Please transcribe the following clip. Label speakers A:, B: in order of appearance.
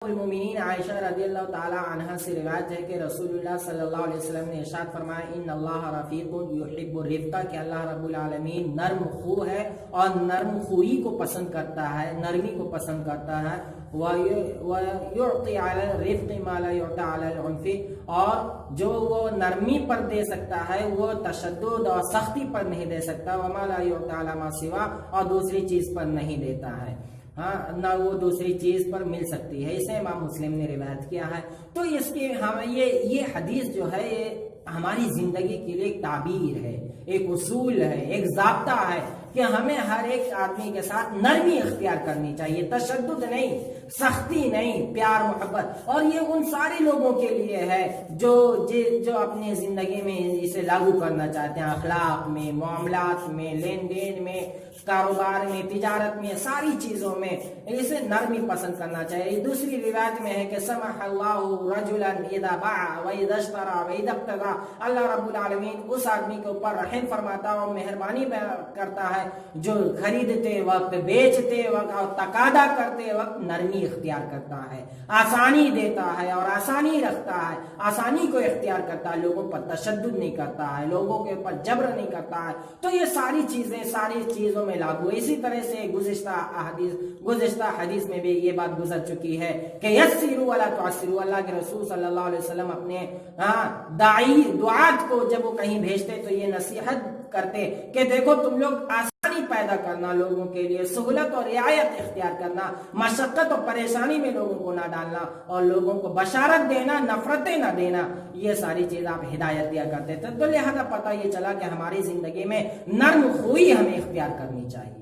A: المومنین عائشہ رضی اللہ تعالی عنہا سے روایت ہے کہ رسول اللہ صلی اللہ علیہ وسلم نے ارشاد فرمایا ان اللہ رفیق یحب الرفق، کہ اللہ رب العالمین نرم خو ہے اور نرم خوئی کو پسند کرتا ہے، نرمی کو پسند کرتا ہے۔ وَيُعْطِي عَلَى الرِّفْقِ مَا لَا يُعْطَى عَلَى الْعُنْفِ، اور جو وہ نرمی پر دے سکتا ہے وہ تشدد اور سختی پر نہیں دے سکتا، وَمَا لَا يُعْطَى عَلَى مَا سِوَى، اور دوسری چیز پر نہیں دیتا ہے، ہاں نہ وہ دوسری چیز پر مل سکتی ہے۔ اسے امام مسلم نے روایت کیا ہے۔ تو اس کی یہ حدیث جو ہے یہ ہماری زندگی کے لیے ایک تعبیر ہے، ایک اصول ہے، ایک ضابطہ ہے کہ ہمیں ہر ایک آدمی کے ساتھ نرمی اختیار کرنی چاہیے، تشدد نہیں، سختی نہیں، پیار محبت۔ اور یہ ان سارے لوگوں کے لیے ہے جو اپنی زندگی میں اسے لاگو کرنا چاہتے ہیں، اخلاق میں، معاملات میں، لین دین میں، کاروبار میں، تجارت میں، ساری چیزوں میں اسے نرمی پسند کرنا چاہیے۔ دوسری روایت میں ہے کہ سمح اللہ رجلا اذا باع واذا اشترى واذا ابتغى، اللہ رب العالمین اس آدمی کے اوپر رحم فرماتا اور مہربانی کرتا ہے جو خریدتے وقت، بیچتے وقت اور تقاضا کرتے وقت نرمی اختیار کرتا ہے، آسانی دیتا ہے اور آسانی رکھتا ہے، آسانی کو اختیار کرتا ہے، لوگوں پر تشدد نہیں کرتا ہے، لوگوں کے اوپر جبر نہیں کرتا ہے۔ تو یہ ساری چیزوں میں لاگو ہے۔ اسی طرح سے گزشتہ حدیث میں بھی یہ بات گزر چکی ہے کہ یسروا ولا تعسروا، اللہ کے رسول صلی اللہ علیہ وسلم اپنے دعات کو جب وہ کہیں بھیجتے تو یہ نصیحت کرتے کہ دیکھو تم لوگ آسانی پیدا کرنا، لوگوں کے لیے سہولت اور رعایت اختیار کرنا، مشقت اور پریشانی میں لوگوں کو نہ ڈالنا، اور لوگوں کو بشارت دینا، نفرتیں نہ دینا، یہ ساری چیز آپ ہدایت دیا کرتے تھے۔ تو لہذا پتہ یہ چلا کہ ہماری زندگی میں نرم خوئی ہمیں اختیار کرنی چاہیے۔